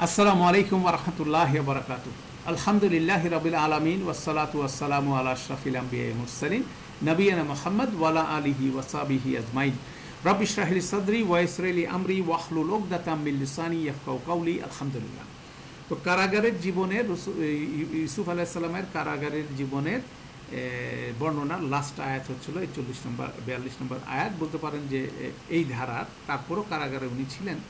আসসালামু আলাইকুম ওয়া রাহমাতুল্লাহি ওয়া বারাকাতুহু। আলহামদুলিল্লাহি রাব্বিল আলামিন ওয়াসসালাতু ওয়াসসালামু আলা আশরাফিল আমবিয়া ওয়াল মুরসালিন নবিয়িনা মুহাম্মদ ওয়া আলা আলিহি ওয়া সাহবিহি আজমাইন। রাব্বি ইশরাহ লি সাদরি ওয়া ইয়াসসির লি আমরি ওয়াহলুল উকদাতাম মিন লিসানি ইয়াফকাহু কাওলি। আলহামদুলিল্লাহ। তো কারাগারের জীবনের ইউসুফ আলাইহিস সালামের কারাগারের জীবনের বর্ণনার লাস্ট আয়াত হচ্ছিল 41 নম্বর 42 নম্বর আয়াত। বলতে পারেন যে এই ধারার তারপরও কারাগারে উনি ছিলেন,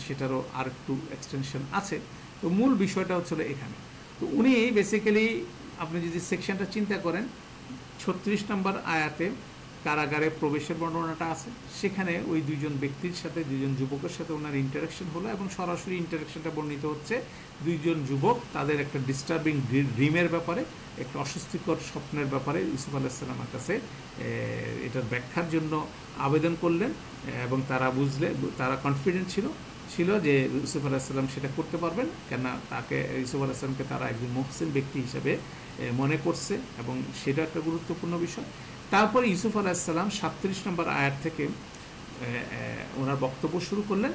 সেটারও আর একটু এক্সটেনশন আছে। তো মূল বিষয়টা হচ্ছিল এখানে। তো উনি বেসিক্যালি আপনি যদি সেকশনটা চিন্তা করেন, 36 নম্বর আয়াতে কারাগারে প্রবেশের বর্ণনাটা আছে। সেখানে ওই দুইজন ব্যক্তির সাথে, দুইজন যুবকের সাথে ওনার ইন্টারাকশন হলো এবং সরাসরি ইন্টারাকশনটা বর্ণিত হচ্ছে দুইজন যুবক তাদের একটা ডিস্টার্বিং ড্রিমের ব্যাপারে, একটা অস্বস্তিকর স্বপ্নের ব্যাপারে ইউসুফ আলাইহিস সালামের কাছে এটার ব্যাখ্যার জন্য আবেদন করলেন এবং তারা কনফিডেন্ট ছিল যে ইউসুফ আলাইহিস সালাম সেটা করতে পারবেন, কেননা তাকে ইউসুফ আলাইহিস সালামকে তারা একজন মুহসিন ব্যক্তি হিসেবে মনে করছে এবং সেটা একটা গুরুত্বপূর্ণ বিষয়। তারপরে ইউসুফ আলাইহিস সালাম 37 নম্বর আয়াত থেকে ওনার বক্তব্য শুরু করলেন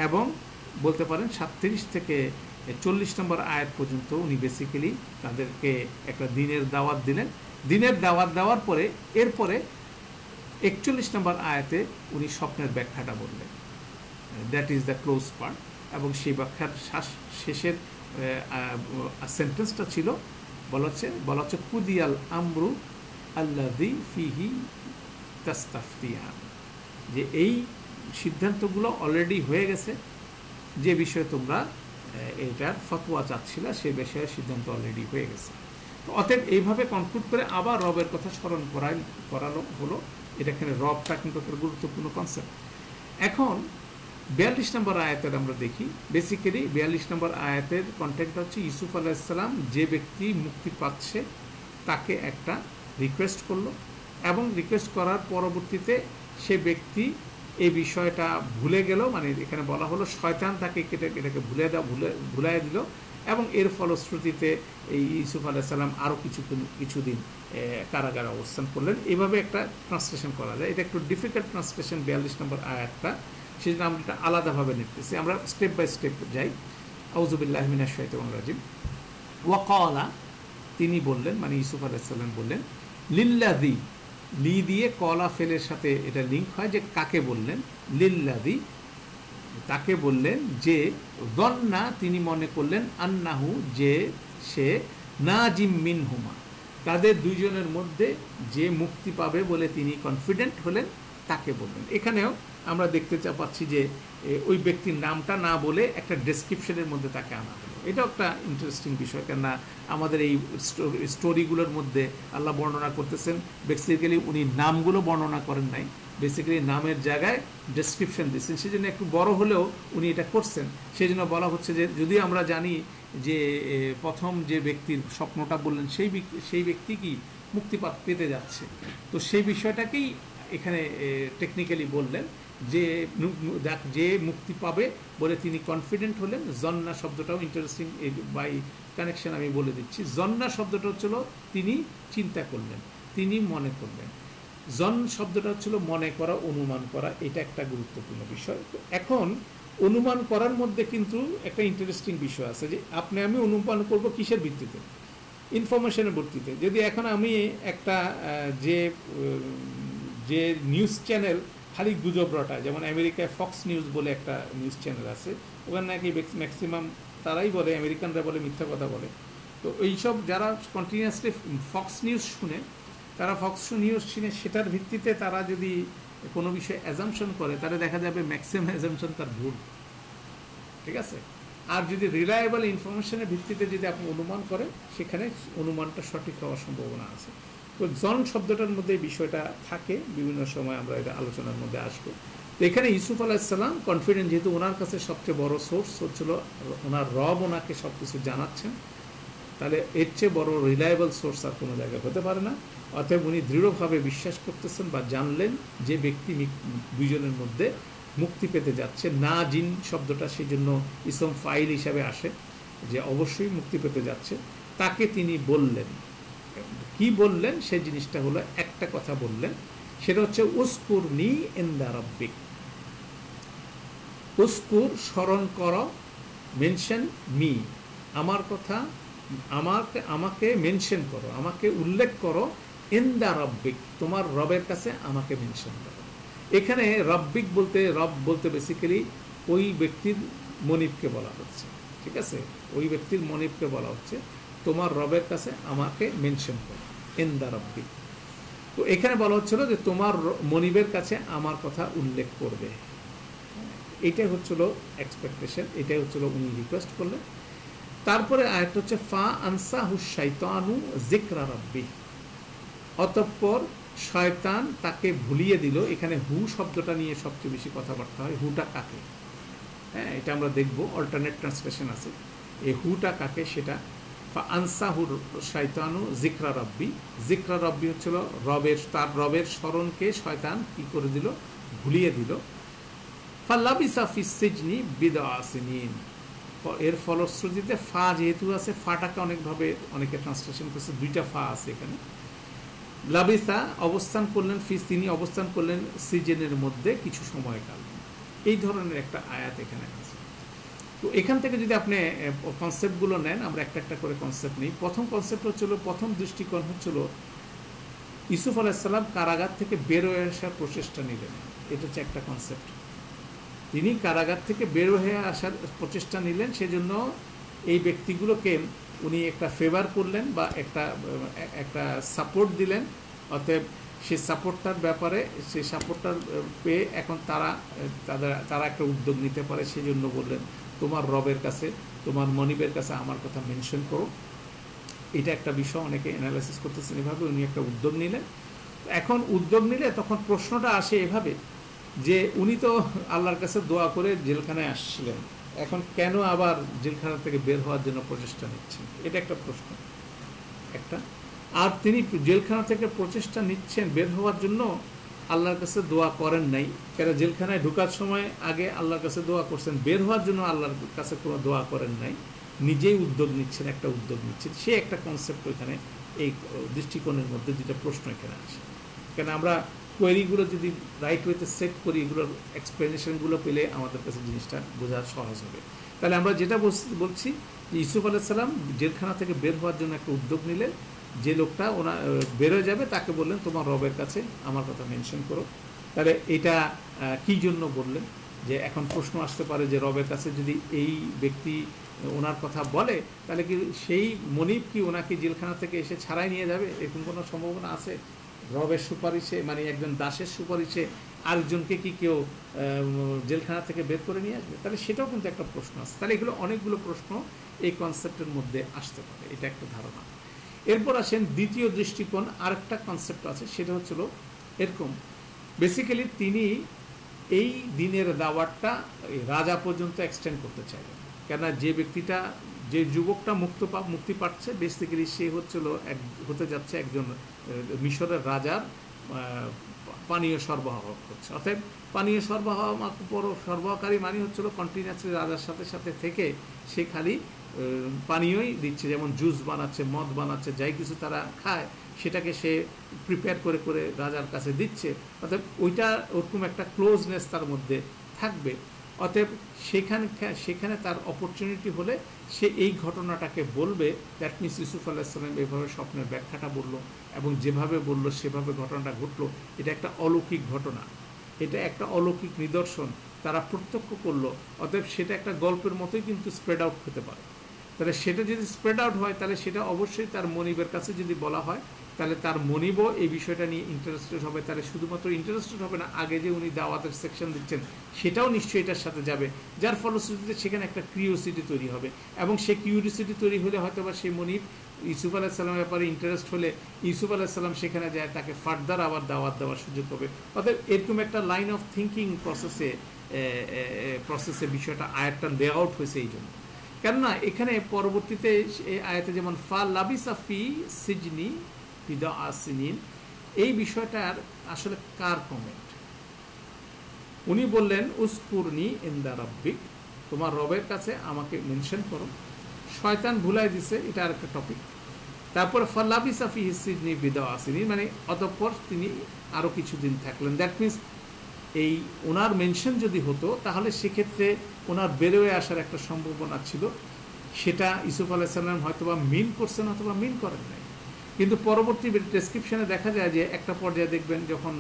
এবং বলতে পারেন 37 থেকে 40 নম্বর আয়াত পর্যন্ত উনি বেসিক্যালি তাদেরকে একটা দিনের দাওয়াত দিলেন। দিনের দাওয়াত দেওয়ার পরে এরপরে 41 নম্বর আয়াতে উনি স্বপ্নের ব্যাখ্যাটা বললেন। That is the close part. এবং সেই ব্যাখ্যার শেষের সেন্টেন্সটা ছিল বলা হচ্ছে কুদিয়াল আমরু আল্লাযী ফিহি তাস্তাফতিয়ান, যে এই সিদ্ধান্তগুলো অলরেডি হয়ে গেছে, যে বিষয়ে তোমরা এটার ফতোয়া চাচ্ছিল সেই বিষয়ে সিদ্ধান্ত অলরেডি হয়ে গেছে। তো অতএব এইভাবে কনক্লুড করে আবার রবের কথা স্মরণ করালো হলো। এটা এখানে রবটা কিন্তু একটা গুরুত্বপূর্ণ কনসেপ্ট। এখন 42 নম্বর আয়াতের আমরা দেখি, বেসিক্যালি 42 নম্বর আয়াতের কন্টেন্টটা হচ্ছে ইউসুফ আলাইহিস সালাম যে ব্যক্তি মুক্তি পাচ্ছে তাকে একটা রিকোয়েস্ট করলো এবং রিকোয়েস্ট করার পরবর্তীতে সে ব্যক্তি এই বিষয়টা ভুলে গেল, মানে এখানে বলা হলো শয়তান তাকে এটাকে ভুলাই দিল এবং এর ফলশ্রুতিতে এই ইউসুফ আলাইহিস সালাম আরও কিছুদিন কারাগারে অবস্থান করলেন। এভাবে একটা ট্রান্সলেশন করা যায়। এটা একটু ডিফিকাল্ট ট্রান্সলেশন 42 নম্বর আয়াতটা, সেই জন্য আমরা এটা আলাদাভাবে লিখতেছি। আমরা স্টেপ বাই স্টেপ যাই। আউযু বিল্লাহি মিনাশ শাইতানির রাজিম। ওয়াকালা, তিনি বললেন, মানে ইউসুফ আলাইহিস সালাম বললেন, লিল্লাযী, লি দিয়ে কলা ফেলের সাথে এটা লিঙ্ক হয়, যে কাকে বললেন, লিল্লাযী তাকে বললেন, যে যন্না তিনি মনে করলেন, আন্নাহু যে সে, নাজিম মিনহুমা তাদের দুইজনের মধ্যে যে মুক্তি পাবে বলে তিনি কনফিডেন্ট হলেন, তাকে বললেন। এখানেও আমরা দেখতে পাচ্ছি যে ওই ব্যক্তির নামটা না বলে একটা ডেসক্রিপশনের মধ্যে তাকে আনা হলো। এটা একটা ইন্টারেস্টিং বিষয়, কেননা আমাদের এই স্টোরিগুলোর মধ্যে আল্লাহ বর্ণনা করতেছেন, বেসিক্যালি উনি নামগুলো বর্ণনা করেন নাই, বেসিক্যালি নামের জায়গায় ডেসক্রিপশন দিচ্ছেন। সেই জন্য একটু বড় হলেও উনি এটা করছেন। সেই জন্য বলা হচ্ছে যে যদি আমরা জানি যে প্রথম যে ব্যক্তির স্বপ্নটা বললেন সেই ব্যক্তি কি মুক্তি পেতে যাচ্ছে, তো সেই বিষয়টাকেই এখানে টেকনিক্যালি বললেন যে মুক্তি পাবে বলে তিনি কনফিডেন্ট হলেন। জন্না শব্দটাও ইন্টারেস্টিং, বাই কানেকশন আমি বলে দিচ্ছি। জন্না শব্দটা হচ্ছিল তিনি চিন্তা করলেন, তিনি মনে করলেন। জন শব্দটা হচ্ছিল মনে করা, অনুমান করা। এটা একটা গুরুত্বপূর্ণ বিষয়। তো এখন অনুমান করার মধ্যে কিন্তু একটা ইন্টারেস্টিং বিষয় আছে, যে আমি অনুমান করব কিসের ভিত্তিতে, ইনফরমেশনের ভিত্তিতে। যদি এখন আমি একটা যে নিউজ চ্যানেল খালি গুজব রটায়, যেমন আমেরিকায় ফক্স নিউজ বলে একটা নিউজ চ্যানেল আছে, ওখানে নাকি ম্যাক্সিমাম তারাই বলে, আমেরিকানরা বলে মিথ্যা কথা বলে। তো এইসব যারা কন্টিনিউয়াসলি ফক্স নিউজ শুনে, তারা ফক্স নিউজ শুনে সেটার ভিত্তিতে তারা যদি কোনো বিষয়ে অ্যাজাম্পশন করে, তাহলে দেখা যাবে ম্যাক্সিমাম অ্যাজাম্পশন তার ভুল, ঠিক আছে। আর যদি রিলায়েবল ইনফরমেশনের ভিত্তিতে যদি আপনি অনুমান করেন, সেখানে অনুমানটা সঠিক হওয়ার সম্ভাবনা আছে। তো জন শব্দটার মধ্যে এই বিষয়টা থাকে, বিভিন্ন সময় আমরা এটা আলোচনার মধ্যে আসবো। তো এখানে ইউসুফ আলাইহিস সালাম কনফিডেন্ট, যেহেতু ওনার কাছে সবচেয়ে বড় সোর্স হচ্ছিল ওনার রব ওনাকে সব কিছু জানাচ্ছেন, তাহলে এর চেয়ে বড় রিলায়েবল সোর্স আর কোনো জায়গায় হতে পারে না। অতএব উনি দৃঢ়ভাবে বিশ্বাস করতেছেন বা জানলেন যে ব্যক্তি দুইজনের মধ্যে মুক্তি পেতে যাচ্ছে। না জিন শব্দটা সেই জন্য ইসম ফাইল হিসাবে আসে, যে অবশ্যই মুক্তি পেতে যাচ্ছে। তাকে তিনি বললেন, কি বললেন সেই জিনিসটা হলো, একটা কথা বললেন, সেটা হচ্ছে উস্কুরনি ইনদা রাব্বিক। উস্কুর স্মরণ করো মেনশন মি, আমার কথা, আমাকে মেনশন করো, আমাকে উল্লেখ করো, ইন দ্য রব্বিক, তোমার রবের কাছে আমাকে মেনশন করো। এখানে রব্বিক বলতে, রব বলতে বেসিক্যালি ওই ব্যক্তির মনিবকে বলা হচ্ছে, ঠিক আছে, ওই ব্যক্তির মনিবকে বলা হচ্ছে তোমার রবের কাছে আমাকে মেনশন করো, ইন দ্য রব্বিক। তো এখানে বলা হচ্ছিল যে তোমার মনিবের কাছে আমার কথা উল্লেখ করবে, এটাই হচ্ছিল এক্সপেকটেশন, এটাই হচ্ছিল উনি রিকোয়েস্ট করলেন। তারপরে আরেকটা হচ্ছে ফা আনসাহু শাইতানু যিকরা রাব্বি, অতঃপর শয়তান তাকে ভুলিয়ে দিল। এখানে হু শব্দটা নিয়ে সবচেয়ে বেশি কথাবার্তা হয়, হুটা কাকে, হ্যাঁ এটা আমরা দেখব, অল্টারনেট ট্রান্সলেশন আছে, এই হুটা কাকে সেটা। ফা আনসাহু শাইতানু যিকরা রাব্বি, যিকরা রাব্বি হচ্ছিল রবের, তার রবের স্মরণকে শয়তান কি করে দিল, ভুলিয়ে দিল। ফালাবিসা ফিস সিজনি বিদআ সিনিন, এর ফলশ্রুতিতে ফা যেহেতু আছে, ফাটাকে অনেকভাবে অনেকে ট্রান্সলেশন করছে, দুইটা ফা আছে এখানে। লাবিসা অবস্থান করলেন, ফিস তিনি অবস্থান করলেন সিজনের মধ্যে কিছু সময়কাল, এই ধরনের একটা আয়াত এখানে আছে। তো এখান থেকে যদি আপনি কনসেপ্টগুলো নেন, আমরা একটা একটা করে কনসেপ্ট নিই। প্রথম কনসেপ্ট হচ্ছিল, প্রথম দৃষ্টিকোণ হচ্ছিল ইউসুফ আলাইসাল্লাম কারাগার থেকে বের হয়ে আসার প্রচেষ্টা নিলেন, এটা হচ্ছে একটা কনসেপ্ট। তিনি কারাগার থেকে বের হয়ে আসার প্রচেষ্টা নিলেন, সেজন্য এই ব্যক্তিগুলোকে উনি একটা ফেভার করলেন বা একটা সাপোর্ট দিলেন। অতএব সেই সাপোর্টটার ব্যাপারে, সেই সাপোর্টটার পেয়ে এখন তারা একটা উদ্যোগ নিতে পারে, সেই জন্য বললেন তোমার রবের কাছে, তোমার মনিবের কাছে আমার কথা মেনশন করো। এটা একটা বিষয় অনেকে অ্যানালাইসিস করতেছেন এভাবে, উনি একটা উদ্যোগ নিলেন। এখন উদ্যোগ নিলে তখন প্রশ্নটা আসে এভাবে যে উনি তো আল্লাহর কাছে দোয়া করে জেলখানায় আসছিলেন, এখন কেন আবার জেলখানা থেকে বের হওয়ার জন্য প্রচেষ্টা নিচ্ছেন, এটা একটা প্রশ্ন একটা। আর তিনি জেলখানা থেকে প্রচেষ্টা নিচ্ছেন বের হওয়ার জন্য, আল্লাহর কাছে দোয়া করেন নাই, কেন জেলখানায় ঢোকার সময় আগে আল্লাহর কাছে দোয়া করছেন, বের হওয়ার জন্য আল্লাহর কাছে কোনো দোয়া করেন নাই, নিজেই উদ্যোগ নিচ্ছেন, একটা উদ্যোগ নিচ্ছেন, সে একটা কনসেপ্ট ওইখানে, এই দৃষ্টিকোণের মধ্যে দুটো প্রশ্ন এখানে আসে। কেন আমরা কোয়েরিগুলো যদি রাইট ওয়েতে সেট করি, এগুলোর এক্সপ্লেনেশনগুলো পেলে আমাদের কাছে জিনিসটা বোঝা সহজ হবে। তাহলে আমরা যেটা বলছি যে ইউসুফ আলাইসাল্লাম জেলখানা থেকে বের হওয়ার জন্য একটা উদ্যোগ নিলেন, যে লোকটা বেরোয় যাবে তাকে বললেন তোমার রবের কাছে আমার কথা মেনশন করো। তাহলে এটা কি জন্য বললেন, যে এখন প্রশ্ন আসতে পারে যে রবের কাছে যদি এই ব্যক্তি ওনার কথা বলে, তাহলে কি সেই মনিব কি ওনাকে জেলখানা থেকে এসে ছাড়াই নিয়ে যাবে, এরকম কোনো সম্ভাবনা আছে? রবের সুপারিশে, মানে একজন দাসের সুপারিশে আরেকজনকে কি কেউ জেলখানা থেকে বের করে নিয়ে আসবে? তাহলে সেটাও কিন্তু একটা প্রশ্ন আছে। তাহলে এগুলো অনেকগুলো প্রশ্ন এই কনসেপ্টের মধ্যে আসতে পারে, এটা একটা ধারণা। এরপর আসেন দ্বিতীয় দৃষ্টিকোণ, আরেকটা কনসেপ্ট আছে, সেটা হচ্ছিল এরকম, বেসিক্যালি তিনি এই দিনের দাওয়াতটা রাজা পর্যন্ত এক্সটেন্ড করতে চাইলেন। কেননা যে ব্যক্তিটা, যে যুবকটা মুক্তি পাচ্ছে, বেসিক্যালি সে হতে যাচ্ছে একজন মিশরের রাজার পানীয় সরবরাহ করছে। অর্থাৎ পানীয় সরবরাহকারী মানে হচ্ছিল কন্টিনিউয়াসলি রাজার সাথে সাথে থেকে সে খালি পানীয়ই দিচ্ছে, যেমন জুস বানাচ্ছে, মদ বানাচ্ছে, যাই কিছু তারা খায় সেটাকে সে প্রিপেয়ার করে করে রাজার কাছে দিচ্ছে। অর্থাৎ ওইটা ওরকম একটা ক্লোজনেস তার মধ্যে থাকবে। অতএব সেখানে তার অপরচুনিটি হলে সে এই ঘটনাটাকে বলবে। দ্যাট মিনস ইউসুফ আলাইসাল্লাম এভাবে স্বপ্নের ব্যাখ্যাটা বলল এবং যেভাবে বলল সেভাবে ঘটনাটা ঘটলো। এটা একটা অলৌকিক ঘটনা, এটা একটা অলৌকিক নিদর্শন তারা প্রত্যক্ষ করলো। অতএব সেটা একটা গল্পের মতোই কিন্তু স্প্রেড আউট হতে পারে। তাহলে সেটা যদি স্প্রেড আউট হয়, তাহলে সেটা অবশ্যই তার মনিবের কাছে যদি বলা হয়, তাহলে তার মনিবও এই বিষয়টা নিয়ে ইন্টারেস্টেড হবে। তাহলে শুধুমাত্র ইন্টারেস্টেড হবে না, আগে যে উনি দাওয়াতের সেকশন দিচ্ছেন সেটাও নিশ্চয়ই এটার সাথে যাবে, যার ফলশ্রুতিতে সেখানে একটা কিউরিওসিটি তৈরি হবে। এবং সেই কিউরিওসিটি তৈরি হলে হয়তো বা সেই মনিব ইউসুফ আলাইসাল্লামের ব্যাপারে ইন্টারেস্ট হলে ইউসুফ আলাইসাল্লাম সেখানে যায়, তাকে ফার্দার আবার দাওয়াত দেওয়ার সুযোগ হবে। অর্থাৎ এরকম একটা লাইন অফ থিঙ্কিং প্রসেসে বিষয়টা আয়াতটা লে আউট হয়েছে এই জন্য। কেননা এখানে পরবর্তীতে এই আয়াতে যেমন ফা লাবিসা ফি সিজনি বিদা আসিনিন, এই বিষয়টার আসলে কার কমেন্ট? উনি বললেন উসকুরনি ইনদা রাব্বিক, তোমার রবের কাছে আমাকে মেনশন করো। শয়তান ভুলাই দিছে, এটা আর একটা টপিক। তারপর ফালাবিসা ফি সিজনি বিদা আসিনিন, মানে অতঃপর তিনি আরও কিছুদিন থাকলেন। দ্যাট মিনস এই ওনার মেনশন যদি হতো তাহলে সেক্ষেত্রে ওনার বেরোয় আসার একটা সম্ভাবনা ছিল, সেটা ইউসুফ আলাইহিস সালাম হয়তোবা মিন করছেন অথবা মিন করেন নাই। কিন্তু পরবর্তী ডেসক্রিপশনে দেখা যায় যে একটা পর্যায়ে দেখবেন যখন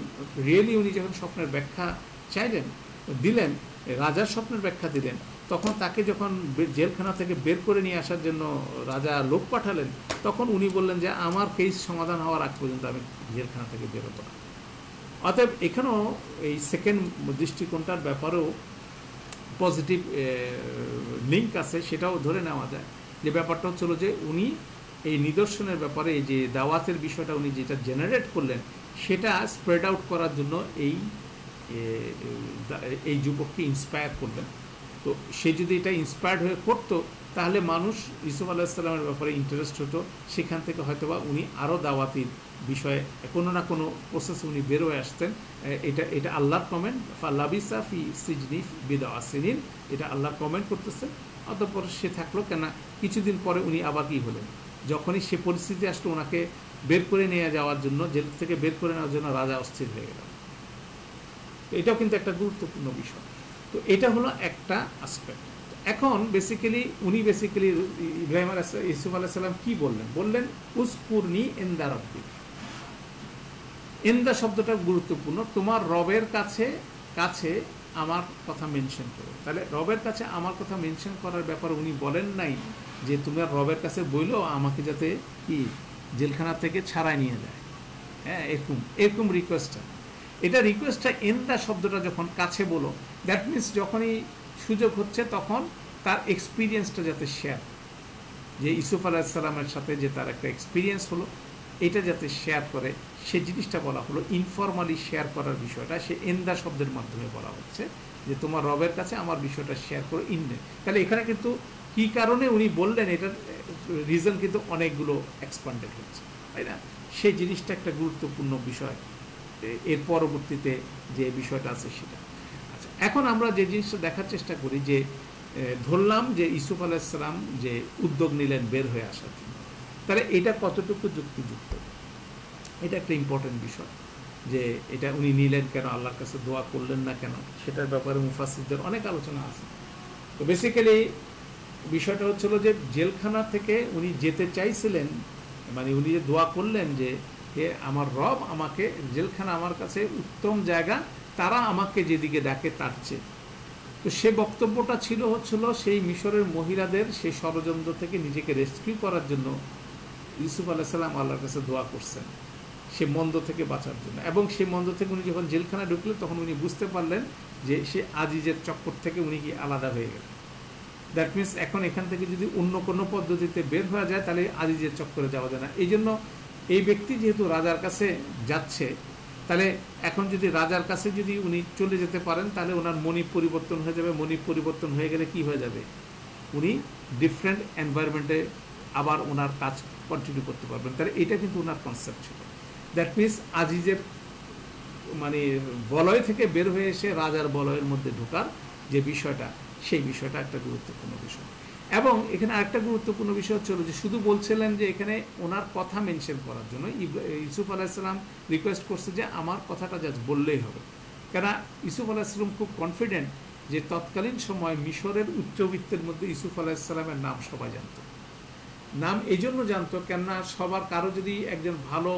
রিয়েলি উনি যখন স্বপ্নের ব্যাখ্যা চাইলেন, দিলেন, রাজার স্বপ্নের ব্যাখ্যা দিলেন, তখন তাকে যখন জেলখানা থেকে বের করে নিয়ে আসার জন্য রাজা লোক পাঠালেন, তখন উনি বললেন যে আমার কেস সমাধান হওয়ার আগ পর্যন্ত আমি জেলখানা থেকে বেরোবো না। অতএব এখানেও এই সেকেন্ড দৃষ্টিকোণটার ব্যাপারেও পজিটিভ লিঙ্ক আছে, সেটাও ধরে নেওয়া যায়। যে ব্যাপারটা হচ্ছিল যে উনি এই নিদর্শনের ব্যাপারে এই যে দাওয়াতের বিষয়টা উনি যেটা জেনারেট করলেন সেটা স্প্রেড আউট করার জন্য এই যুবককে ইন্সপায়ার করলেন। তো সে যদি এটা ইন্সপায়ার্ড হয়ে করতো তাহলে মানুষ ইউসুফ আলাইহিস সালামের ব্যাপারে ইন্টারেস্ট হতো, সেখান থেকে হয়তোবা উনি আরও দাওয়াতির বিষয়ে কোনো না কোনো প্রসেসে উনি বেরোয় আসতেন। এটা আল্লাহর কমেন্ট, লাবিসা ফি সিজনি বিদআ সিনিন, এটা আল্লাহর কমেন্ট করতেছে। অতঃপর সে থাকলো কেন, কিছুদিন পরে উনি আবার কী হলেন, যখনই সে পরিস্থিতি আসলো ওনাকে বের করে নিয়ে যাওয়ার জন্য, জেল থেকে বের করে নেওয়ার জন্য রাজা অস্থির হয়ে গেল। তো এটাও কিন্তু একটা গুরুত্বপূর্ণ বিষয়। তো এটা হলো একটা আসপেক্ট। এখন উনি ইব্রাহিম ইউসুফ আলাইহিস সালাম কি বললেন উযকুরনি ইনদা রাব্বিক। ইনদা শব্দটা গুরুত্বপূর্ণ, তোমার রবের কাছে আমার কথা মেনশন করো। তাহলে রবের কাছে আমার কথা মেনশন করার ব্যাপারে উনি বলেন নাই যে তোমার রবের কাছে বইলো আমাকে যাতে কি জেলখানা থেকে ছাড়াই নিয়ে যায়, হ্যাঁ, এরকম রিকোয়েস্টটা, এটা রিকোয়েস্টটা ইনদা শব্দটা যখন কাছে বলো, দ্যাট মিনস যখনই সুযোগ হচ্ছে তখন তার এক্সপিরিয়েন্সটা যাতে শেয়ার, যে ইউসুফ আলাইহিস সালামের সাথে যে তার একটা এক্সপিরিয়েন্স হলো এটা যাতে শেয়ার করে, সে জিনিসটা বলা হলো। ইনফর্মালি শেয়ার করার বিষয়টা সে ইনদা শব্দের মাধ্যমে বলা হচ্ছে যে তোমার রবের কাছে আমার বিষয়টা শেয়ার করো ইনদে। তাহলে এখানে কিন্তু কী কারণে উনি বললেন এটার রিজন কিন্তু অনেকগুলো এক্সপান্ডেড হচ্ছে, তাই না? সেই জিনিসটা একটা গুরুত্বপূর্ণ বিষয় এর পরবর্তীতে যে বিষয়টা আছে সেটা। আচ্ছা, এখন আমরা যে জিনিসটা দেখার চেষ্টা করি যে ধরলাম যে ইউসুফ আলাইহিস সালাম যে উদ্যোগ নিলেন বের হয়ে আসার জন্য, তাহলে এটা কতটুকু যুক্তিযুক্ত, এটা একটা ইম্পর্টেন্ট বিষয়। যে এটা উনি নিলেন কেন, আল্লাহর কাছে দোয়া করলেন না কেন, সেটার ব্যাপারে মুফাসসিরদের অনেক আলোচনা আছে। তো বেসিক্যালি বিষয়টা হচ্ছিল যে জেলখানা থেকে উনি যেতে চাইছিলেন, মানে উনি যে দোয়া করলেন যে হে আমার রব, আমাকে জেলখানা আমার কাছে উত্তম জায়গা, তারা আমাকে যেদিকে ডাকে তার চেয়ে। তো সে বক্তব্যটা হচ্ছিল সেই মিশরের মহিলাদের সেই ষড়যন্ত্র থেকে নিজেকে রেস্কিউ করার জন্য ইউসুফ আলাইহিস সালাম আল্লাহর কাছে দোয়া করছেন সে মন্দ থেকে বাঁচার জন্য। এবং সেই মন্দ থেকে উনি যখন জেলখানায় ঢুকলেন তখন উনি বুঝতে পারলেন যে সে আজিজের চক্কর থেকে উনি কি আলাদা হয়ে গেলেন। দ্যাট মিনস এখন এখান থেকে যদি অন্য কোনো পদ্ধতিতে বের হয়ে যায় তাহলে আজিজের চক্করে যাওয়া যায় না। এই জন্য এই ব্যক্তি যেহেতু রাজার কাছে যাচ্ছে, তাহলে এখন যদি রাজার কাছে যদি উনি চলে যেতে পারেন তাহলে ওনার মনি পরিবর্তন হয়ে যাবে। মনি পরিবর্তন হয়ে গেলে কি হয়ে যাবে, উনি ডিফারেন্ট এনভায়রনমেন্টে আবার ওনার কাজ কন্টিনিউ করতে পারবেন। তাহলে এটা কিন্তু ওনার কনসেপ্ট ছিল। দ্যাট মিনস আজিজের মানে বলয় থেকে বের হয়ে এসে রাজার বলয়ের মধ্যে ঢোকার যে বিষয়টা, সেই বিষয়টা একটা গুরুত্বপূর্ণ বিষয়। এবং এখানে আরেকটা গুরুত্বপূর্ণ বিষয় হচ্ছিল যে শুধু বলছিলেন যে এখানে ওনার কথা মেনশন করার জন্য ইউসুফ আলাইহিস সালাম রিকোয়েস্ট করছে যে আমার কথাটা জাস্ট বললেই হবে। কেন ইউসুফ আলাইহিস সালাম খুব কনফিডেন্ট যে তৎকালীন সময় মিশরের উচ্চবিত্তের মধ্যে ইউসুফ আলাইহিস সালামের নাম সবাই জানত। নাম এই জন্য জানতো কেননা সবার কারো যদি একজন ভালো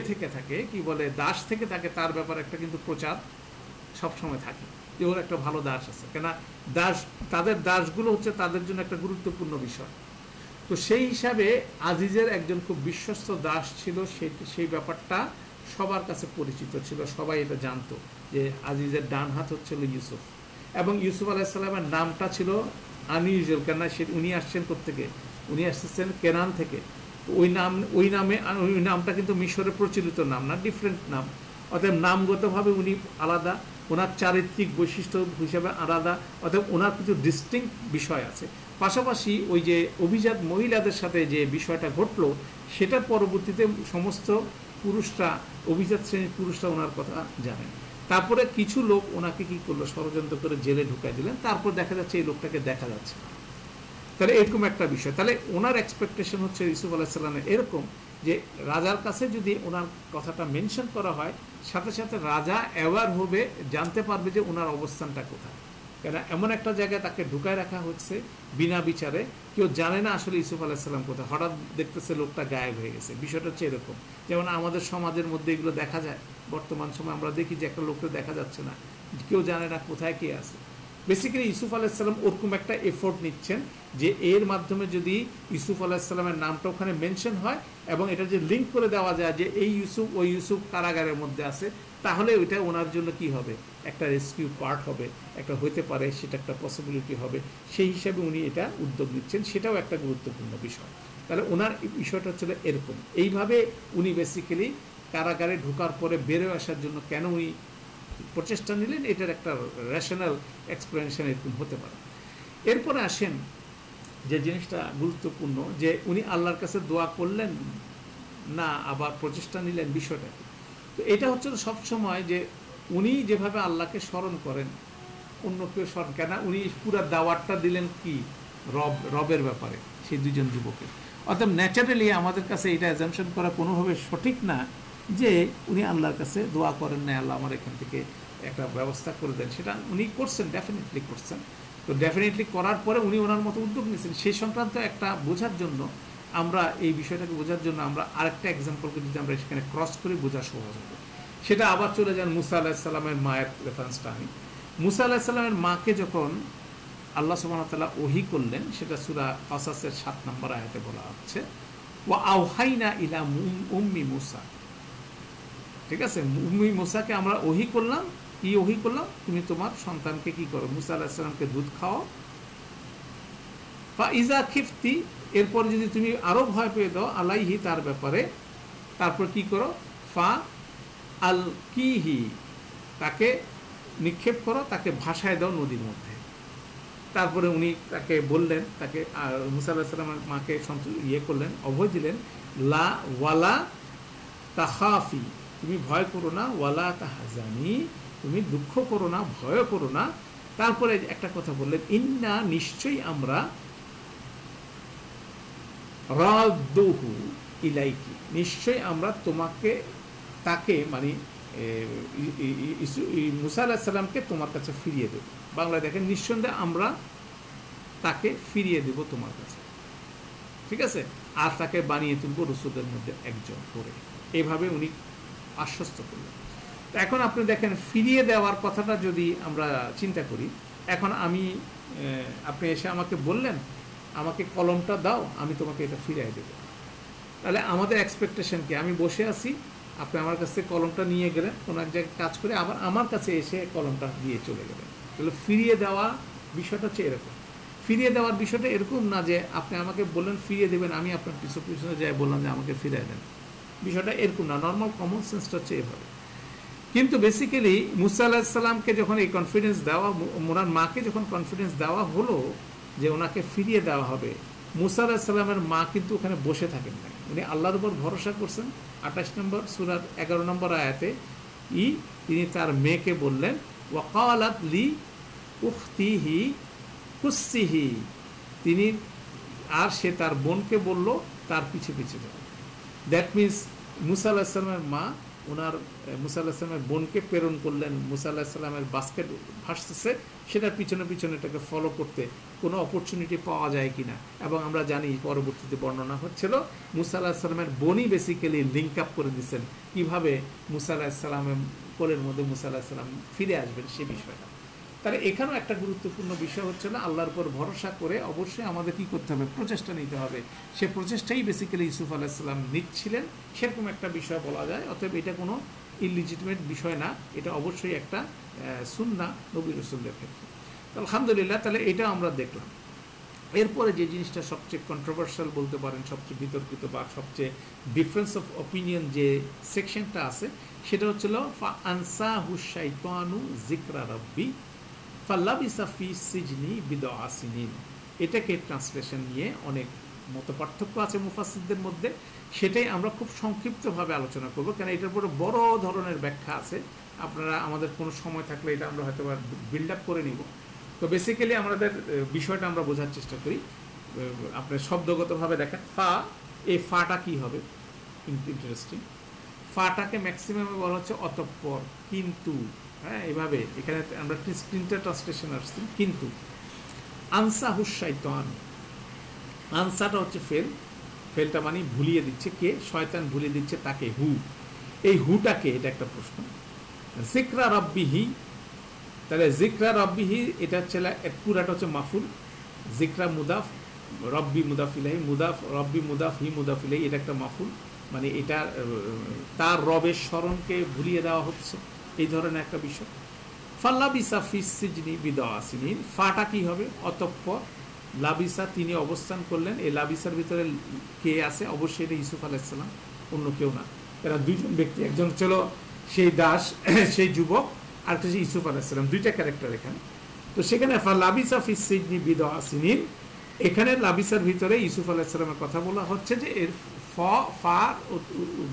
থেকে থাকে, কি বলে দাস থেকে থাকে, তার ব্যাপারে একটা কিন্তু প্রচার সবসময় থাকে যে ওর একটা ভালো দাস আছে। কেন দাস, তাদের দাসগুলো হচ্ছে তাদের জন্য একটা গুরুত্বপূর্ণ বিষয়। তো সেই হিসাবে আজিজের একজন খুব বিশ্বস্ত দাস ছিল, সেই ব্যাপারটা সবার কাছে পরিচিত ছিল, সবাই এটা জানতো যে আজিজের ডান হাত হচ্ছিল ইউসুফ। এবং ইউসুফ আলাইহিস সালামের নামটা ছিল আনইউজুয়াল, কেননা উনি আসছেন কোত্থেকে, উনি আসছেন কেনান থেকে। ওই নামটা কিন্তু মিশরের প্রচলিত নাম না, ডিফারেন্ট নাম। অতএব নামগতভাবে উনি আলাদা, ওনার চারিত্রিক বৈশিষ্ট্য হিসাবে আলাদা, অতএব ওনার কিছু ডিস্টিংক্ট বিষয় আছে। পাশাপাশি ওই যে অভিজাত মহিলাদের সাথে যে বিষয়টা ঘটলো সেটার পরবর্তীতে সমস্ত পুরুষরা, অভিজাত শ্রেণীর পুরুষরা ওনার কথা জানেন। তারপরে কিছু লোক ওনাকে কি করলো, ষড়যন্ত্র করে জেলে ঢুকাই দিলেন। তারপর দেখা যাচ্ছে এই লোকটাকে দেখা যাচ্ছে। তাহলে এরকম একটা বিষয়। তাহলে ওনার এক্সপেকটেশন হচ্ছে ইউসুফ আলাইহিস সালামের এরকম যে রাজার কাছে যদি ওনার কথাটা মেনশন করা হয়, সাথে সাথে রাজা অ্যাওয়ার হবে, জানতে পারবে যে ওনার অবস্থানটা কোথায়। কেন এমন একটা জায়গায় তাকে ঢুকায় রাখা হচ্ছে বিনা বিচারে, কেউ জানে না আসলে ইউসুফ আলাইহিস সালাম কোথায়, হঠাৎ দেখতেছে লোকটা গায়েব হয়ে গেছে। বিষয়টা হচ্ছে এরকম, যেমন আমাদের সমাজের মধ্যে এগুলো দেখা যায়। বর্তমান সময় আমরা দেখি যে একটা লোককে দেখা যাচ্ছে না, কেউ জানে না কোথায় কে আছে। বেসিক্যালি ইউসুফ আলাইহিস সালাম ওরকম একটা এফোর্ট নিচ্ছেন যে এর মাধ্যমে যদি ইউসুফ আলাইহিস সালামের নামটা ওখানে মেনশন হয় এবং এটা যে লিঙ্ক করে দেওয়া যায় যে এই ইউসুফ ওই ইউসুফ কারাগারের মধ্যে আছে, তাহলে ওইটা ওনার জন্য কি হবে, একটা রেস্কিউ পার্ট হবে, একটা হইতে পারে, সেটা একটা পসিবিলিটি হবে। সেই হিসাবে উনি এটা উদ্যোগ নিচ্ছেন, সেটাও একটা গুরুত্বপূর্ণ বিষয়। তাহলে ওনার বিষয়টা হচ্ছিল এরকম, এইভাবে উনি বেসিক্যালি কারাগারে ঢোকার পরে বেরোয় আসার জন্য কেন উনি প্রচেষ্টা নিলেন, এটার একটা রেশনাল এক্সপ্লেনেশন এরকম হতে পারে। এরপরে আসেন যে জিনিসটা গুরুত্বপূর্ণ, যে উনি আল্লাহর কাছে দোয়া করলেন না আবার প্রচেষ্টা নিলেন, বিষয়টা কি। তো এটা হচ্ছে সবসময় যে উনি যেভাবে আল্লাহকে স্মরণ করেন, অন্য কেউ স্মরণ কেন, উনি পুরো দাওয়াতটা দিলেন কি রবের ব্যাপারে সেই দুজন যুবকের। অর্থাৎ ন্যাচারালি আমাদের কাছে এটা অ্যাজামশন করা কোনোভাবে সঠিক না যে উনি আল্লাহর কাছে দোয়া করেন না আল্লাহ আমার এখান থেকে একটা ব্যবস্থা করে দেন। সেটা উনি করছেন, ডেফিনেটলি করছেন। তো ডেফিনেটলি করার পরে উনি ওনার মতো উদ্যোগ নিয়েছেন। সেই সংক্রান্ত একটা বোঝার জন্য আমরা এই বিষয়টাকে বোঝার জন্য আমরা আরেকটা এক্সাম্পলকে যদি আমরা সেখানে ক্রস করে বোঝা সহজ হবে। সেটা আবার চলে যান মুসা আলাইহিস সালামের মায়ের রেফারেন্সটা আমি। মুসা আলাইহিস সালামের মাকে যখন আল্লাহ সুবহানাহু ওয়া তাআলা ওহী করলেন, সেটা সূরা কাসাসের 7 নম্বর আয়াতে বলা হচ্ছে, ওয়া আওহাইনা ইলা উম্মি মুসা। ঠিক আছে, উম্মি মুসাকে আমরা ওহী করলাম। কি ওহী করলাম? তুমি তোমার সন্তানকে কি করো, মুসা আলাইহিস সালামকে দুধ খাও। ফা ইজা খিফতি, এরপর যদি তুমি আরো ভয় পেয়ে দাও, আলাইহি, তার ব্যাপারে, তারপর কি করো, ফা আল কিহি, তাকে নিক্ষেপ করো, তাকে ভাসায় দাও নদীর মধ্যে। তারপরে উনি তাকে বললেন, তাকে মুসা আলাইহিস সালামের মাকে করলেন, অভয় দিলেন, লা ওয়ালা তাখাফি, তুমি ভয় করো না, ওয়ালা তাহজানি, তুমি দুঃখ করো না, ভয় করো না। তারপরে একটা কথা বললেন, ইন্না, নিশ্চয়ই আমরা, রাদ্দুহু ইলাইকি, নিশ্চয়ই আমরা তোমাকে, তাকে মানে মুসা আলাইহিস সালামকে তোমার কাছে ফিরিয়ে দেব। বাংলায় দেখেন, নিঃসন্দেহে আমরা তাকে ফিরিয়ে দেব তোমার কাছে, ঠিক আছে, আর তাকে বানিয়ে তুলব রসুলদের মধ্যে একজন করে। এইভাবে উনি আশ্বস্ত করলেন। তো এখন আপনি দেখেন, ফিরিয়ে দেওয়ার কথাটা যদি আমরা চিন্তা করি, এখন আপনি এসে আমাকে বললেন আমাকে কলমটা দাও, আমি তোমাকে এটা ফিরিয়ে দেব। তাহলে আমাদের এক্সপেকটেশন কি, আমি বসে আছি, আপনি আমার কাছ থেকে কলমটা নিয়ে গেলেন, কোনো এক জায়গায় কাজ করে আবার আমার কাছে এসে কলমটা দিয়ে চলে গেলেন। তাহলে ফিরিয়ে দেওয়া বিষয়টা হচ্ছে এরকম। ফিরিয়ে দেওয়ার বিষয়টা এরকম না যে আপনি আমাকে বললেন ফিরিয়ে দেবেন, আমি আপনার পিছনে যাই বললাম যে আমাকে ফিরিয়ে দেন, বিষয়টা এরকম না। নর্মাল কমন সেন্সটা হচ্ছে এভাবে। কিন্তু বেসিক্যালি মুসা আলাইহিস সালামকে যখন এই কনফিডেন্স দেওয়া, ওনার মাকে যখন কনফিডেন্স দেওয়া হলো যে ওনাকে ফিরিয়ে দেওয়া হবে, মুসা আলাইহিস সালামের মা কিন্তু ওখানে বসে থাকেন না, উনি আল্লাহর উপর ভরসা করছেন। 28 নম্বর সূরার 11 নম্বর আয়াতে তিনি তার মেয়েকে বললেন, ওয়াকালাত লি উখতিহি কুসিহি, তিনি, আর সে তার বোনকে বলল তার পিছে পিছে যাও। দ্যাট মিনস মুসা আলাইহিস সালামের মা মুসা আলাইহিস সালামের বোনকে প্রেরণ করলেন, মুসা আলাইহিস সালামের বাস্কেট ভাসতেছে, সেটার পিছনে পিছনে এটাকে ফলো করতে কোনো অপরচুনিটি পাওয়া যায় কিনা। এবং আমরা জানি পরবর্তীতে বর্ণনা হচ্ছিল মুসা আলাইহিস সালামের বোনই বেসিক্যালি লিঙ্ক আপ করে দিচ্ছেন কীভাবে মুসা আলাইহিস সালামের কোলের মধ্যে মুসা আলাইহিস সালাম ফিরে আসবেন সেই বিষয়টা। তাহলে এখানেও একটা গুরুত্বপূর্ণ বিষয় হচ্ছে না, আল্লাহর উপর ভরসা করে অবশ্যই আমাদের কী করতে হবে, প্রচেষ্টা নিতে হবে। সে প্রচেষ্টাই বেসিক্যালি ইউসুফ আলাইহিস সালাম নিচ্ছিলেন, সেরকম একটা বিষয় বলা যায়। অতএব এটা কোনো ইলিজিটিমেট বিষয় না, এটা অবশ্যই একটা সুন্নাহ নবী রাসূলদের ক্ষেত্রে। আলহামদুলিল্লাহ, তাহলে এটা আমরা দেখলাম। এরপরে যে জিনিসটা সবচেয়ে কন্ট্রোভার্সিয়াল বলতে পারেন, সবচেয়ে বিতর্কিত বা সবচেয়ে ডিফারেন্স অফ অপিনিয়ন যে সেকশনটা আছে, সেটা হচ্ছিল ফা আনসাহু শাইতানু যিকরা রাব্বি ফাল্লাবিসা ফি সিজনি বিদআ সিনিন। এটাকে ট্রান্সলেশন নিয়ে অনেক মতপার্থক্য আছে মুফাসসিরদের মধ্যে, সেটাই আমরা খুব সংক্ষিপ্তভাবে আলোচনা করব, কারণ এটার উপরে বড় ধরনের ব্যাখ্যা আছে। আপনারা, আমাদের কোনো সময় থাকলে এটা আমরা হয়তো বিল্ড আপ করে নিব। তো বেসিক্যালি আমাদের বিষয়টা আমরা বোঝার চেষ্টা করি। আপনার শব্দগতভাবে দেখেন ফা, এই ফাটা কি হবে, ইন্টারেস্টিং। ফাটাকে ম্যাক্সিমামে বলা হচ্ছে অতঃপর, কিন্তু, হ্যাঁ এভাবে এখানে আমরা তিনটা ট্রান্সলেশন আসছি। কিন্তু আনসা হুসাইতান, আনসাটা হচ্ছে ফেল, ফেলটা মানে ভুলিয়ে দিচ্ছে, কে? শয়তান ভুলিয়ে দিচ্ছে তাকে, হু। এই হুটাকে, এটা একটা প্রশ্ন। জিকরা রব্বিহি, তাহলে জিকরা রব্বিহি এটা হচ্ছে পুরাটা হচ্ছে মাফুল, জিকরা মুদাফ, রব্বি মুদাফিলাই, মুদাফ রব্বি মুদাফ হি মুদাফিলাই, এটা একটা মাফুল, মানে এটা তার রবের স্মরণকে ভুলিয়ে দেওয়া হচ্ছে, এই ধরনের একটা বিষয়। ফাল্লাবিসা ফিস সিজনি বিদআসিনিন, ফাটা কি হবে? অতঃপর, লাবিসা তিনি অবস্থান করলেন। এই লাবিসার ভিতরে কে আছে? অবশ্যই এটা ইউসুফ আলাইহিস সালাম, অন্য কেউ না। এরা দুইজন ব্যক্তি, একজন ছিল সেই দাস, সেই যুবক, আর একটা ইউসুফ আলাইহিস সালাম, দুইটা ক্যারেক্টার এখানে। তো সেখানে লাবিসা ফিস সিজনি বিদআসিনিন, এখানে লাবিসার ভিতরে ইউসুফ আলাইহিস সালামের কথা বলা হচ্ছে, যে এর ফা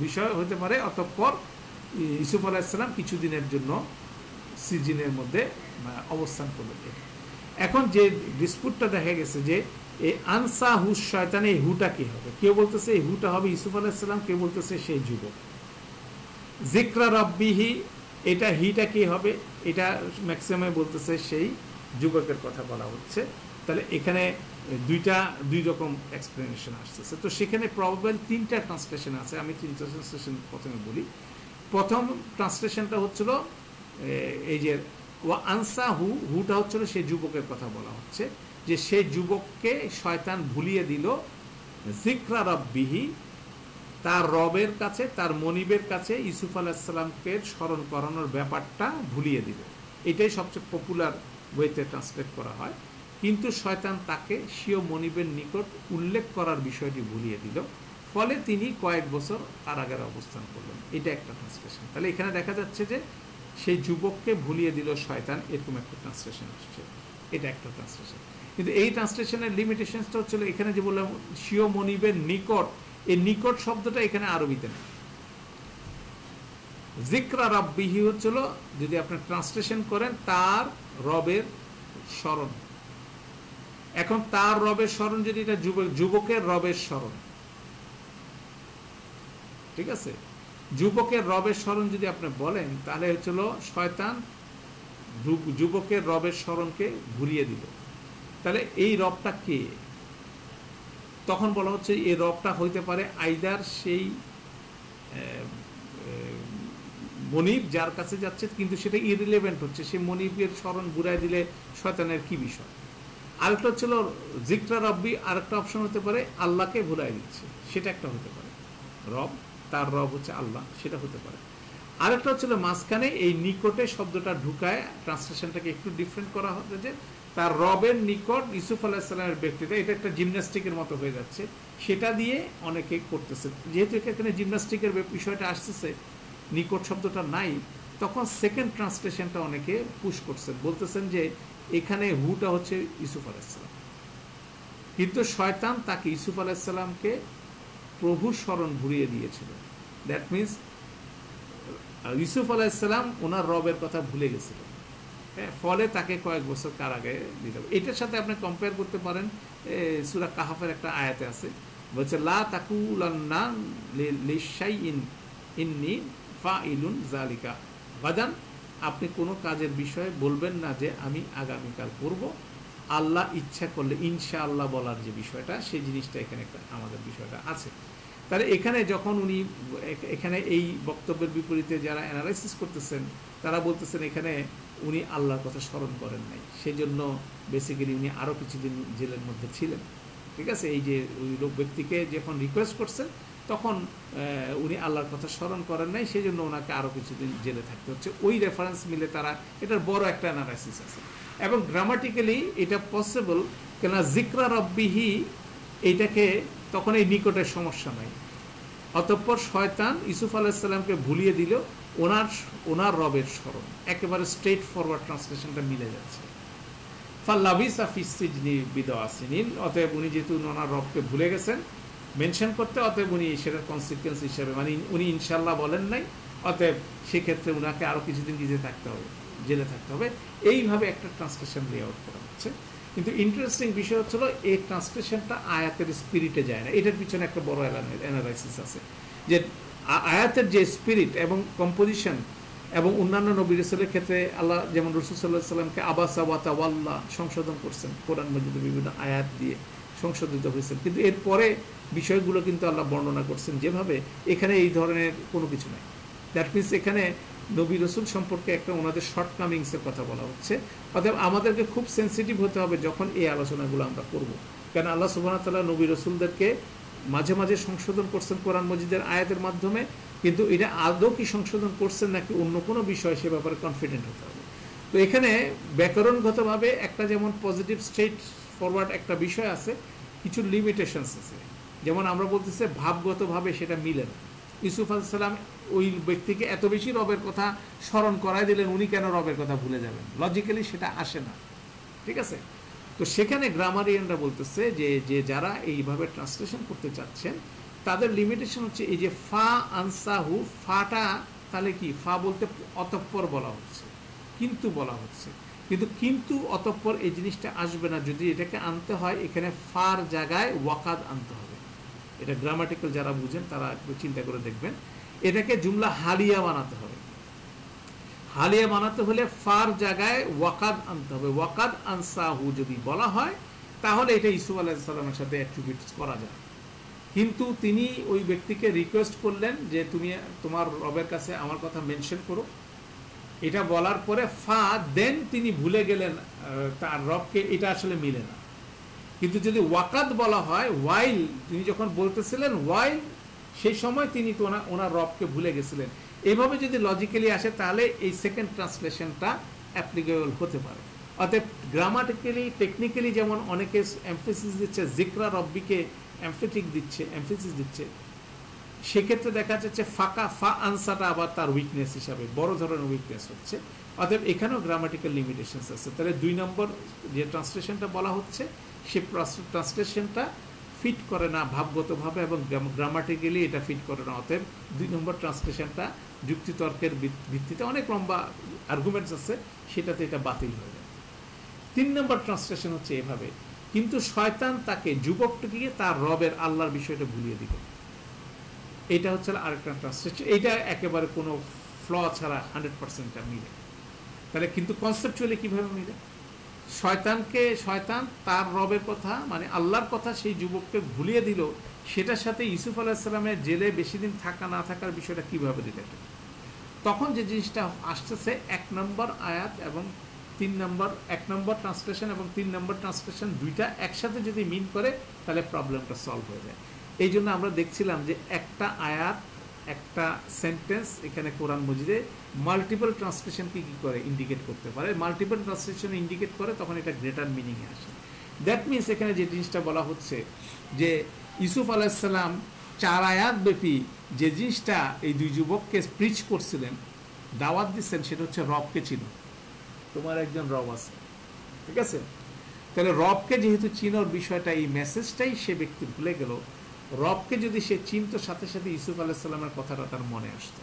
বিষয় হতে পারে অতঃপর ইউসুফ আলাইহিস সালাম কিছুদিনের জন্য সিজনের মধ্যে অবস্থান করলেন। এখন যে ডিসপুটটা দেখা গেছে যে এই আনসা হুস শয়তান, এই হুটা কি হবে? কেউ বলতেছে এই হুটা হবে ইউসুফ আলাইহিস সালাম, কেউ বলতেছে সেই যুবক। জিকরা রব্বিহি, এটা হিটা কি হবে? এটা ম্যাক্সিমাম বলতেছে সেই যুবকের কথা বলা হচ্ছে। তাহলে এখানে দুই রকম এক্সপ্লেনেশন আসতেছে। তো সেখানে প্রবাবল তিনটা ট্রান্সলেশন আছে, আমি তিনটা ট্রান্সলেশন প্রথমে বলি। প্রথম ট্রান্সলেশনটা হচ্ছিল এই যে ওয়া আনসা হু, হুটা হচ্ছিল সেই যুবকের কথা বলা হচ্ছে, যে সেই যুবককে শয়তান ভুলিয়ে দিল জিকরা রব্বিহি, তার রবের কাছে, তার মনিবের কাছে ইউসুফ আলাইহিস সালামকে স্মরণ করানোর ব্যাপারটা ভুলিয়ে দিল। এটাই সবচেয়ে পপুলার বইতে ট্রান্সলেট করা হয়। কিন্তু শয়তান তাকে স্বীয় মনিবের নিকট উল্লেখ করার বিষয়টি ভুলিয়ে দিল, ফলে তিনি কয়েক বছর কারাগারে অবস্থান করলেন। এটা একটা ট্রান্সলেশন। তাহলে এখানে দেখা যাচ্ছে যে সেই যুবককে ভুলিয়ে দিল শয়তান, এরকম একটা ট্রান্সলেশন আসছে। এটা একটা ট্রান্সলেশন। কিন্তু এই ট্রান্সলেশনের লিমিটেশনসটা হচ্ছিল, এখানে যে বললাম স্বীয় মনিবের নিকট, এই নিকট শব্দটা এখানে আরবিতে নেই। জিকরা রব্বিহি হচ্ছিল, যদি আপনি ট্রান্সলেশন করেন, তার রবের স্মরণ। এখন তার রবের স্মরণ, যদি এটা যুবকের রবের স্মরণ, ঠিক আছে, যুবকের রবের স্মরণ যদি আপনি বলেন, তাহলে হচ্ছিল শয়তান যুবকের রবের স্মরণকে ভুলিয়ে দিল। তাহলে এই রবটা কে? তখন বলা হচ্ছে এই রবটা হইতে পারে আইদার সেই মনিব যার কাছে যাচ্ছে, কিন্তু সেটা ইরিলেভেন্ট হচ্ছে, সে মনিবের স্মরণ ঘুরাই দিলে শয়তানের কি বিষয়। আরেকটা হচ্ছিল জিকরা রব্বি, আরেকটা অপশন হতে পারে আল্লাহকে ভুলাই দিচ্ছে, সেটা একটা হতে পারে। রব, তার রব হচ্ছে আল্লাহ, সেটা হতে পারে। আরেকটা হচ্ছিল মাঝখানে এই নিকটে শব্দটা ঢুকায় ট্রান্সলেশনটাকে একটু ডিফারেন্ট করা হতে, যে তার রবের নিকট ইউসুফ আলাইহিস সালামের ব্যক্তিত্ব, এটা একটা জিমন্যাস্টিকের মতো হয়ে যাচ্ছে, সেটা দিয়ে অনেকে করতেছে। যেহেতু এখানে জিমন্যাস্টিকের বিষয়টা আসতেছে, নিকট শব্দটা নাই, তখন সেকেন্ড ট্রান্সলেশনটা অনেকে পুশ করছেন, বলতেছেন যে এখানে হুটা হচ্ছে ইউসুফ আলাইহিস সালাম, কিন্তু শয়তান তাকে ইউসুফ আলাইহিস সালামকে প্রভুর স্মরণ ঘুরিয়ে দিয়েছিল। দ্যাট মিনস ইউসুফ আলাইহিস সালাম ওনার রবের কথা ভুলে গেছিল, ফলে তাকে কয়েক বছর কারাগারে দিতে হবে। এটার সাথে আপনি কম্পেয়ার করতে পারেন, সূরা কাহাফের একটা আয়াতে আছে, বলছে লা তাকুলান্না লিশাইইন ইন্নী ফাইলুন যালিকা গাদান, আপনি কোনো কাজের বিষয়ে বলবেন না যে আমি আগামীকাল করব, আল্লাহ ইচ্ছা করলে ইনশাআল্লাহ বলার যে বিষয়টা, সেই জিনিসটা এখানে একটা আমাদের বিষয়টা আছে। তাহলে এখানে যখন উনি এখানে এই বক্তব্যের বিপরীতে যারা অ্যানালাইসিস করতেছেন, তারা বলতেছেন এখানে উনি আল্লাহর কথা স্মরণ করেন নাই, সেই জন্য বেসিক্যালি উনি আরও কিছুদিন জেলের মধ্যে ছিলেন। ঠিক আছে, এই যে ওই লোক ব্যক্তিকে যখন রিকোয়েস্ট করছেন, তখন উনি আল্লাহর কথা স্মরণ করেন নাই, সেই জন্য ওনাকে আরও কিছুদিন জেলে থাকতে হচ্ছে। ওই রেফারেন্স মিলে তারা এটার বড় একটা অ্যানালাইসিস আছে, এবং গ্রামাটিক্যালি এটা পসিবল, কেন জিকরা রব্বিহি এইটাকে তখন এই নিকটের সমস্যা নাই। অতঃপর শয়তান ইউসুফ আলাইহিস সালামকে ভুলিয়ে দিল ওনার রবের স্মরণ, একেবারে স্ট্রেট ফরওয়ার্ড ট্রান্সলেশনটা মিলে যাচ্ছে। ফাল্লাবিসা ফিস সিজনি বিদআসিনিন, অতএব উনি যেহেতু ওনার রবকে ভুলে গেছেন মেনশন করতে, অতএব উনি সেটার কনসিকুয়েন্স হিসেবে, মানে উনি ইনশাল্লাহ বলেন নাই, অতএব সেক্ষেত্রে ওনাকে আরও কিছুদিন জেলে থাকতে হবে। এইভাবে একটা ট্রান্সলেশন লে আউট করা হচ্ছে। কিন্তু ইন্টারেস্টিং বিষয় হচ্ছিল এই ট্রান্সলেশনটা আয়াতের স্পিরিটে যায় না। এটার পিছনে একটা বড় অ্যানালাইসিস আছে যে আয়াতের যে স্পিরিট এবং কম্পোজিশন এবং অন্যান্য নবী রাসূলের ক্ষেত্রে আল্লাহ যেমন রাসূল সাল্লাল্লাহু আলাইহি সাল্লামকে আবাসা ওয়া তাওয়াল্লা সংশোধন করছেন, কোরআন মাজিদে বিভিন্ন আয়াত দিয়ে সংশোধিত হয়েছেন, কিন্তু এরপরে বিষয়গুলো কিন্তু আল্লাহ বর্ণনা করছেন যেভাবে, এখানে এই ধরনের কোনো কিছু নাই। দ্যাট মিনস এখানে নবী রসুল সম্পর্কে একটা ওনাদের শর্টকামিংসের কথা বলা হচ্ছে। অতএব আমাদেরকে খুব সেন্সিটিভ হতে হবে যখন এই আলোচনাগুলো আমরা করব, কেন আল্লাহ সুবহানাহু ওয়া তাআলা নবী রসুলদেরকে মাঝে মাঝে সংশোধন করছেন কোরআন মজিদের আয়াতের মাধ্যমে, কিন্তু এটা আদৌ কি সংশোধন করছেন নাকি অন্য কোনো বিষয়, সে ব্যাপারে কনফিডেন্ট হতে হবে। তো এখানে ব্যাকরণগতভাবে একটা যেমন পজিটিভ স্ট্রেট ফরওয়ার্ড একটা বিষয় আছে, কিছু লিমিটেশনস আছে। যেমন আমরা বলতেছি ভাবগতভাবে সেটা মিলে না। ইউসুফ আলাইহিস সালাম ওই ব্যক্তিকে এত বেশি রবের কথা স্মরণ করাই দিলেন, উনি কেন রবের কথা ভুলে যাবেন? লজিক্যালি সেটা আসে না, ঠিক আছে? তো সেখানে গ্রামারিয়ানরা বলতেছে যে যারা এইভাবে ট্রান্সলেশন করতে চাচ্ছেন তাদের লিমিটেশন হচ্ছে এই যে ফা আনসাহু, ফাটা তাহলে কি? ফা বলতে অতঃপর বলা হচ্ছে, কিন্তু বলা হচ্ছে, কিন্তু অতঃপর এই জিনিসটা আসবে না। যদি এটাকে আনতে হয় এখানে ফার জায়গায় ওয়াকাদ আনতে হবে। এটা গ্রামাটিক্যাল যারা বুঝেন তারা একটু চিন্তা করে দেখবেন। এটাকে জুমলা হালিয়া বানাতে হবে। হালিয়া বানাতে হলে ফার জায়গায় ওয়াকাদ আনতে হবে। ওয়াকাদ আনসাহু যদি বলা হয় তাহলে এটা ইউসুফ আলাইহিস সালামের সাথে অ্যাট্রিবিউটস করা যায়। কিন্তু তিনি ওই ব্যক্তিকে রিকোয়েস্ট করলেন যে তুমি তোমার রবের কাছে আমার কথা মেনশন করো। এটা বলার পরে ফা দেন তিনি ভুলে গেলেন তার রবকে, এটা আসলে মিলে না। কিন্তু যদি ওয়াকাদ বলা হয়, ওয়াইল তিনি যখন বলতেছিলেন ওয়াইল, সেই সময় তিনি তো ওনার রবকে ভুলে গেছিলেন। এইভাবে যদি লজিক্যালি আসে তাহলে এই সেকেন্ড ট্রান্সলেশনটা অ্যাপ্লিকেবল হতে পারে। অতএব গ্রামাটিক্যালি টেকনিক্যালি যেমন অনেকে এমফেসিস দিচ্ছে, জিকরা রব্বিকে এমফেসিস দিচ্ছে, সেক্ষেত্রে দেখা যাচ্ছে ফাঁকা ফা আনসারটা আবার তার উইকনেস হিসাবে বড় ধরনের উইকনেস হচ্ছে। অতএব এখানেও গ্রামাটিক্যাল লিমিটেশনস আছে। তাহলে 2 নম্বর যে ট্রান্সলেশনটা বলা হচ্ছে সে ট্রান্সলেশনটা ফিট করে না ভাবগতভাবে এবং গ্রামাটিক্যালি এটা ফিট করে না। অতএব 2 নম্বর ট্রান্সলেশনটা যুক্তিতর্কের ভিত্তিতে অনেক লম্বা আর্গুমেন্টস আছে, সেটাতে এটা বাতিল হয়ে যায়। 3 নম্বর ট্রান্সলেশন হচ্ছে এভাবে, কিন্তু শয়তান তাকে যুবকটিকে তার রবের আল্লাহর বিষয়টা ভুলিয়ে দিল। এটা হচ্ছে আরেকটা ট্রান্সলেশন। এটা একেবারে কোনো ফ্ল ছাড়া 100% মিলে। তাহলে কিন্তু কনসেপচুয়ালি কীভাবে মিলে? শয়তান তার রবের কথা মানে আল্লাহর কথা সেই যুবককে ভুলিয়ে দিল, সেটার সাথে ইউসুফ আলাইহিস সালামের জেলে বেশি দিন থাকা না থাকার বিষয়টা কীভাবে রিলেটেড? তখন যে জিনিসটা আসতেছে 1 নম্বর আয়াত এবং 3 নম্বর, 1 নম্বর ট্রান্সলেশন এবং 3 নম্বর ট্রান্সলেশন দুইটা একসাথে যদি মিন করে তাহলে প্রবলেমটা সলভ হয়ে যায়। এই জন্য আমরা দেখছিলাম যে একটা আয়াত, একটা সেন্টেন্স এখানে কোরআন মজিদে মাল্টিপল ট্রান্সলেশনকে কী করে ইন্ডিকেট করতে পারে। মাল্টিপল ট্রান্সলেশন ইন্ডিকেট করে তখন এটা গ্রেটার মিনিংয়ে আসে। দ্যাট মিনস এখানে যে জিনিসটা বলা হচ্ছে যে ইউসুফ আলাইহিস সালাম 4 আয়াত ব্যাপী যে জিনিসটা এই 2 যুবককে প্রিচ করছিলেন, দাওয়াত দিচ্ছেন, সেটা হচ্ছে রবকে চিনো, তোমার একজন রব আছে, ঠিক আছে? তাহলে রবকে যেহেতু চিনোর বিষয়টা, এই মেসেজটাই সে ব্যক্তি ভুলে গেল। রবকে যদি সে চিনত সাথে সাথে ইউসুফ আলাইহিস সালামের কথাটা তার মনে আসতো।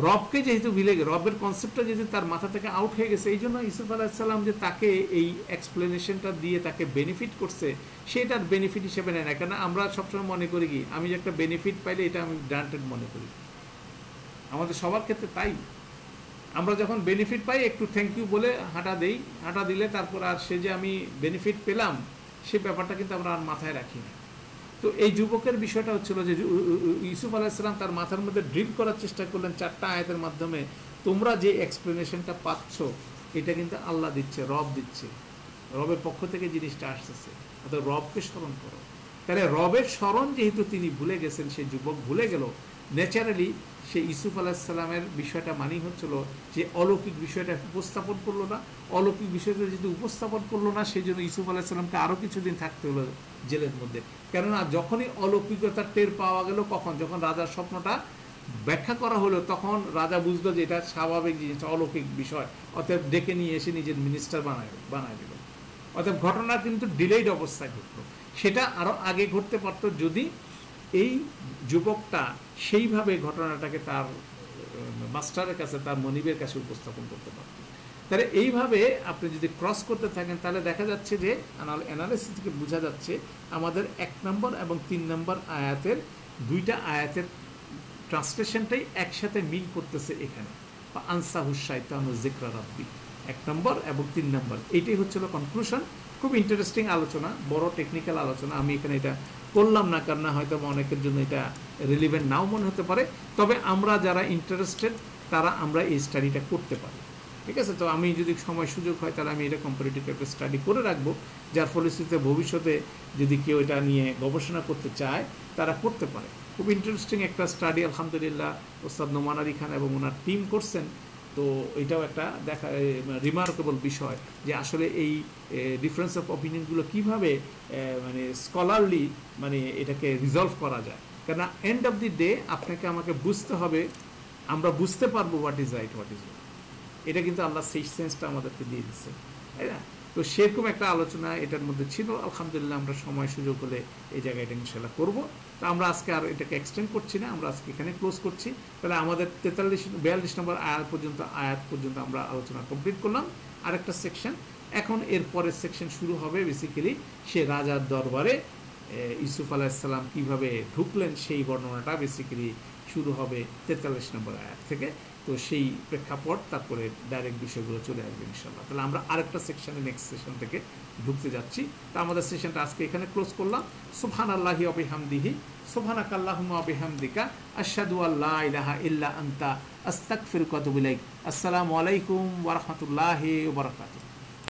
রবকে যেহেতু ভুলে গেল, রবের কনসেপ্টটা যেহেতু তার মাথা থেকে আউট হয়ে গেছে, এই জন্য ইউসুফ আলাইহিস সালাম যে তাকে এই এক্সপ্লেনেশনটা দিয়ে তাকে বেনিফিট করছে, সেটার বেনিফিট হিসেবে নেয় না। কেন আমরা সবসময় মনে করি কি, আমি যে একটা বেনিফিট পাইলে এটা আমি গ্রান্টেড মনে করি। আমাদের সবার ক্ষেত্রে তাই। আমরা যখন বেনিফিট পাই একটু থ্যাংক ইউ বলে হাঁটা দিলে তারপর আর সে যে আমি বেনিফিট পেলাম সে ব্যাপারটা কিন্তু আমরা আর মাথায় রাখি না। তো এই যুবকের বিষয়টা হচ্ছিল যে ইউসুফ আলাইহিস সালাম তার মাথার মধ্যে ড্রিল করার চেষ্টা করলেন 4টা আয়াতের মাধ্যমে, তোমরা যে এক্সপ্লেনেশনটা পাচ্ছ এটা কিন্তু আল্লাহ দিচ্ছে, রব দিচ্ছে, রবের পক্ষ থেকে জিনিসটা আসতেছে, অর্থাৎ রবকে স্মরণ করো। তাহলে রবের স্মরণ যেহেতু তিনি ভুলে গেছেন, সেই যুবক ভুলে গেল, ন্যাচারালি সে ইউসুফ আলাইহিস সালামের বিষয়টা মানেই হচ্ছিল যে অলৌকিক বিষয়টা উপস্থাপন করলো না। অলৌকিক বিষয়টা যদি উপস্থাপন করলো না, সেই জন্য ইউসুফ আলাইহিস সালামকে আরও কিছুদিন থাকতে হলো জেলের মধ্যে। কেননা যখনই অলৌকিকতার টের পাওয়া গেল, কখন? যখন রাজার স্বপ্নটা ব্যাখ্যা করা হলো, তখন রাজা বুঝলো যে এটা স্বাভাবিক জিনিস, অলৌকিক বিষয়, অতএব ডেকে নিয়ে এসে নিজের মিনিস্টার বানায় দিল। অতএব ঘটনা কিন্তু ডিলেইড অবস্থায় ঘটলো। সেটা আরও আগে ঘটতে পারত যদি এই যুবকটা সেইভাবে ঘটনাটাকে তার মাস্টারের কাছে, তার মনিবের কাছে উপস্থাপন করতে পারত। তাহলে এইভাবে আপনি যদি ক্রস করতে থাকেন তাহলে দেখা যাচ্ছে যে অ্যানালিসিস থেকে বোঝা যাচ্ছে আমাদের 1 নম্বর এবং 3 নম্বর আয়াতের দুইটা আয়াতের ট্রান্সলেশনটাই একসাথে মিল করতেছে এখানে, বা আনসাহু শাইতানু যিকরা রাব্বি 1 নম্বর এবং 3 নম্বর, এইটাই হচ্ছিল কনক্লুশন। খুব ইন্টারেস্টিং আলোচনা, বড় টেকনিক্যাল আলোচনা। আমি এখানে এটা করলাম না কারণ হয়তো অনেকের জন্য এটা রিলিভেন্ট নাও মনে হতে পারে, তবে আমরা যারা ইন্টারেস্টেড তারা আমরা এই স্টাডিটা করতে পারি। ঠিক আছে, তো আমি যদি সময় সুযোগ হয় তাহলে আমি এটা কম্পারেটিভ একটা স্টাডি করে রাখবো, যার ফলশ্রুতিতে ভবিষ্যতে যদি কেউ এটা নিয়ে গবেষণা করতে চায় তারা করতে পারে। খুব ইন্টারেস্টিং একটা স্টাডি আলহামদুলিল্লাহ ওস্তাদ নোমান আলী খান এবং ওনার টিম করছেন। তো এটাও একটা দেখা রিমার্কেবল বিষয় যে আসলে এই ডিফারেন্স অফ অপিনিয়নগুলো কীভাবে মানে স্কলারলি মানে এটাকে রিজলভ করা যায়। কেননা এন্ড অফ দি ডে আপনাকে আমাকে বুঝতে হবে, আমরা বুঝতে পারবো what is right what is wrong, এটা কিন্তু আল্লাহ সেই সেন্সটা আমাদেরকে দিয়ে দিচ্ছে, তাই না? তো সেরকম একটা আলোচনা এটার মধ্যে ছিল। আলহামদুলিল্লাহ আমরা সময় সুযোগ হলে এই জায়গায় এটা ইনশাল্লাহ করবো। তো আমরা আজকে আর এটাকে এক্সটেন্ড করছি না, আমরা আজকে এখানে ক্লোজ করছি। তাহলে আমাদের 42 নম্বর আয়াত পর্যন্ত আমরা আলোচনা কমপ্লিট করলাম। আরেকটা সেকশন এখন, এর পরের সেকশন শুরু হবে বেসিক্যালি সে রাজার দরবারে ইউসুফ আলাইহিসসালাম কীভাবে ঢুকলেন সেই বর্ণনাটা বেসিক্যালি শুরু হবে 43 নম্বর আয়াত থেকে। তো সেই প্রেক্ষাপট তারপরে ডাইরেক্ট বিষয়গুলো চলে আসবে ইনশাল্লাহ। তাহলে আমরা আরেকটা সেকশনে নেক্সট সেশন থেকে ঢুকতে যাচ্ছি। তো আমাদের সেশনটা আজকে এখানে ক্লোজ করলাম। সুবহানাল্লাহি ওয়া বিহামদিহি, সুবহানাকাল্লাহুম্মা ওয়া বিহামদিকা, আশহাদু আল্লা ইলাহা ইল্লা আনতা, আস্তাগফিরুকা ওয়া আতুবু ইলাইক। আসসালামু আলাইকুম ওয়া রাহমাতুল্লাহি ওয়া বারাকাতুহু।